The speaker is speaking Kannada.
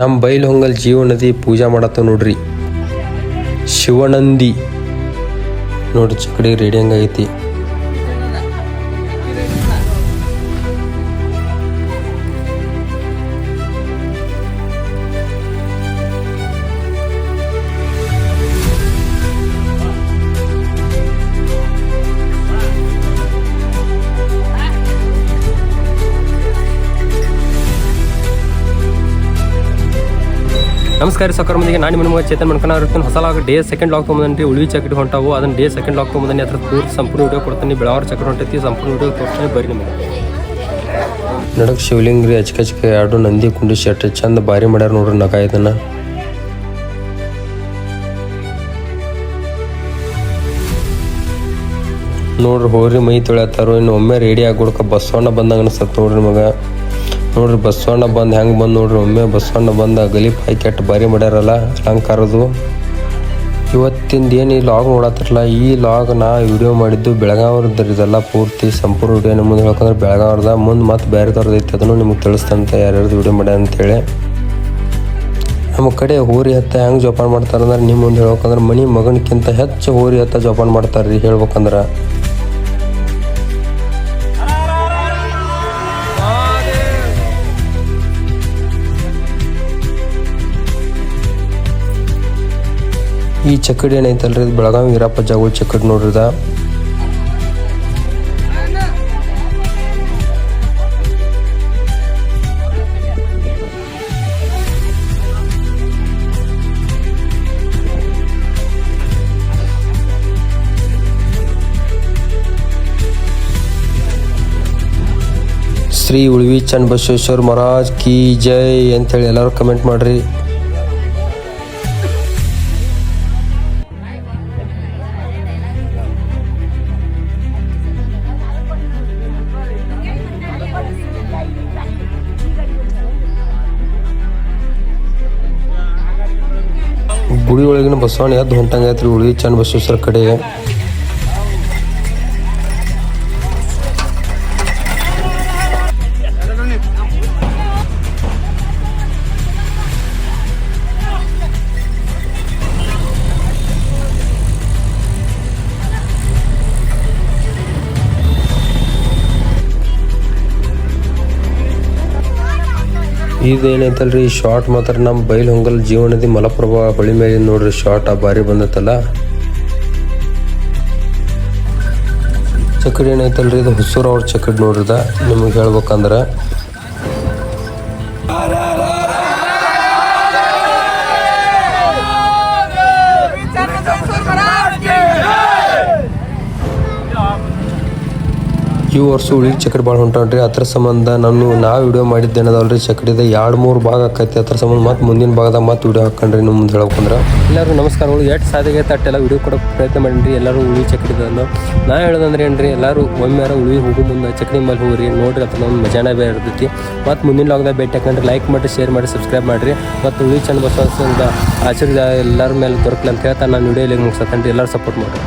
ನಮ್ಮ ಬೈಲಹೊಂಗಲ ಜೀವನದಿ ಪೂಜಾ ಮಾಡತ್ತ ನೋಡ್ರಿ. ಶಿವನಂದಿ ನೋಡ್ರಿ ಚಕಡಿ ರೆಡಿ ಹಂಗೈತಿ. ನಮಸ್ಕಾರ ಸಕ್ಕರ ಮಂದಿಗೆ ನಾನು ನಿಮಗೆ ಚೇತನ್ ಮಣ್ಕನ ಇರ್ತೀನಿ. ಹೊಸ ಲಾಗ್ ಡೇ ಸೆಕೆಂಡ್ ಲಾಗ್ ತೊಗೊಂಡ್ರಿ. ಉಳ್ವಿ ಚಕಡಿ ಹೊಂಟಾವು. ಅದನ್ನ ಡೇ ಸೆಕೆಂಡ್ ಲಾಗ್ ತೊಗೊಂಬಂದಿ. ಅದ್ರ ಪೂರ್ತಿ ಸಂಪೂರ್ಣ ವಿಡಿಯೋ ಕೊಡ್ತೀನಿ. ಬೆಳವಾರ ಚಕಡಿ ಹೊಂಟೈತಿ, ಸಂಪೂರ್ಣ ವಿಡಿಯೋ ತೋರಿಸ್ತೀನಿ. ಬರ್ರಿ ನಿಮಗೆ. ನಡಕ್ ಶಿವಲಿಂಗ ರೀ, ಅಚ್ಕಚ್ಕೆ ಎರಡು ನಂದಿ ಕುಂಡಿ ಶೆಟ್ ಚಂದ ಭಾರಿ ಮಾಡ್ಯಾರ ನೋಡ್ರಿ. ನಗ ಇದನ್ನ ನೋಡ್ರಿ. ಹೋರಿ ಮೈ ತೊಳ್ಯಾತಾರೋ. ಇನ್ನು ಒಮ್ಮೆ ರೆಡಿ ಆಗ್ಬಿಡ್ಕ ಬಸವಣ್ಣ ಬಂದಂಗ ಅನಿಸ್ತತ್ ನೋಡ್ರಿ ಮಗ. ನೋಡ್ರಿ ಬಸವಣ್ಣ ಬಂದು ಹೆಂಗೆ ಬಂದು ನೋಡ್ರಿ. ಒಮ್ಮೆ ಬಸವಣ್ಣ ಬಂದ ಗಲೀಪ್ ಹಾಕಿ ಕೆಟ್ಟು ಬಾರಿ ಮಾಡ್ಯಾರಲ್ಲ ಅಲಂಕಾರದು. ಇವತ್ತಿಂದ ಏನು ಈ ಲಾಗ್ ನೋಡತ್ತಿರಲ್ಲ, ಈ ಲಾಗ್ ನಾ ವಿಡಿಯೋ ಮಾಡಿದ್ದು ಬೆಳಗಾವ್ರದ್ದು. ಇದೆಲ್ಲ ಪೂರ್ತಿ ಸಂಪೂರ್ಣ ವಿಡಿಯೋ ನಿಮ್ಮ ಮುಂದೆ ಹೇಳ್ಕೊಂಡ್ರೆ ಬೆಳಗಾವ್ರದ ಮುಂದೆ ಮತ್ತೆ ಬೇರೆದವ್ರದ್ದು ಐತಿ. ಅದನ್ನು ನಿಮಗೆ ತಿಳಿಸ್ತಂತ ಯಾರ್ಯಾರ್ದು ವಿಡಿಯೋ ಮಾಡ್ಯ ಅಂತೇಳಿ. ನಮ್ಮ ಕಡೆ ಹೋರಿ ಹತ್ತ ಹೆಂಗೆ ಜೋಪಾನ ಮಾಡ್ತಾರಂದ್ರೆ ನಿಮ್ಮ ಮುಂದೆ ಹೇಳ್ಬೇಕಂದ್ರೆ ಮನೆ ಮಗನಕ್ಕಿಂತ ಹೆಚ್ಚು ಹೋರಿ ಹತ್ತ ಜೋಪಾನ ಮಾಡ್ತಾರ್ರಿ ಹೇಳ್ಬೇಕಂದ್ರೆ. ಈ ಚಕಡಿ ಏನೈತಲ್ರಿ, ಇದು ಬೆಳಗಾವಿ ವೀರಪ್ಪ ಜಾಗೋಳ ಚಕಡಿ ನೋಡ್ರಿದ. ಶ್ರೀ ಉಳ್ವಿ ಚನ್ನಬಸವೇಶ್ವರ ಮಹಾರಾಜ್ ಕಿ ಜೈ ಅಂತೇಳಿ ಎಲ್ಲರೂ ಕಮೆಂಟ್ ಮಾಡ್ರಿ. ಗುಡಿ ಒಳಗಿನ ಬಸವಣ್ಣ ಎದ್ದು ಹೊಂಟಂಗೈತ್ರಿ ಉಳ್ವಿ ಚನ್ನಬಸವೇಶ್ವರ ಕಡೆಗೆ. ಇದೇನೈತಲ್ರಿ ಶಾರ್ಟ್ ಮಾತ್ರ ನಮ್ಮ ಬೈಲಹೊಂಗಲ ಜೀವನದಿ ಮಲಪ್ರಭಾ ಹೊಳಿ ಮೇಲೆ ನೋಡ್ರಿ. ಶಾರ್ಟ್ ಬಾರಿ ಬಂದತ್ತಲ್ಲ ಚಕಡಿ ಏನೈತಲ್ರಿ, ಇದು ಹುಸೂರು ಅವ್ರ ಚಕಡಿ ನೋಡ್ರಿದ. ನಿಮಗೆ ಹೇಳ್ಬೇಕಂದ್ರೆ ಈ ವರ್ಷ ಉಳಿಗೆ ಚಕಡಿ ಭಾಳ ಹೊಂಟಾನ್ರಿ. ಅದ್ರ ಸಂಬಂಧ ನಾ ವಿಡಿಯೋ ಮಾಡಿದ್ದೇನದಲ್ರಿ ಚಕಡಿದ 2-3 ಭಾಗ ಆಕೈತಿ. ಅದ್ರ ಸಂಬಂಧ ಮತ್ತೆ ಮುಂದಿನ ಭಾಗದಾಗ ಮತ್ತೆ ವಿಡಿಯೋ ಹಾಕೊಂಡ್ರಿ ನಿಮ್ಮ ಮುಂದೆ ಹೇಳ್ಬೇಕಂದ್ರೆ. ಎಲ್ಲರೂ ನಮಸ್ಕಾರಗಳು. ಎಷ್ಟು ಸಾಧ್ಯ ಐತೆ ಅಟ್ಟೆಲ್ಲ ವಿಡಿಯೋ ಕೊಡೋಕೆ ಪ್ರಯತ್ನ ಮಾಡಿರಿ. ಎಲ್ಲರೂ ಉಳಿ ಚಕಡಿದಂದು ನಾ ಹೇಳೋದಂದ್ರೆ ಏನ್ರಿ, ಎಲ್ಲರೂ ಒಮ್ಮೆಯಾರ ಉಳಿ ಹೋಗೋ ಮುಂದೆ ಚಕಡಿ ಮೇಲೆ ಹೋಗ್ರಿ ನೋಡ್ರಿ. ಅಥವಾ ಒಂದು ಮಜಾನೇ ಬೇರೆ ಇರ್ತೈತಿ. ಮತ್ತು ಮುಂದಿನ ಲಾಗ್ದಾಗ ಭೇಟಿ ಹಾಕೊಂಡ್ರಿ. ಲೈಕ್ ಮಾಡಿರಿ, ಶೇರ್ ಮಾಡಿ, ಸಬ್ಸ್ಕ್ರೈಬ್ ಮಾಡಿರಿ. ಮತ್ತು ಉಳಿ ಚನ್ನಬಸವೇಶ್ವರ ಆಶೀರ್ವಾದ ಎಲ್ಲರ ಮೇಲೆ ದೊರಕಲಿ ಅಂತ ಹೇಳ್ತಾ ನಾನು ವಿಡಿಯೋ ಮುಗಿಸತ್ತೇನ್ರಿ. ಎಲ್ಲರೂ ಸಪೋರ್ಟ್ ಮಾಡಿರಿ.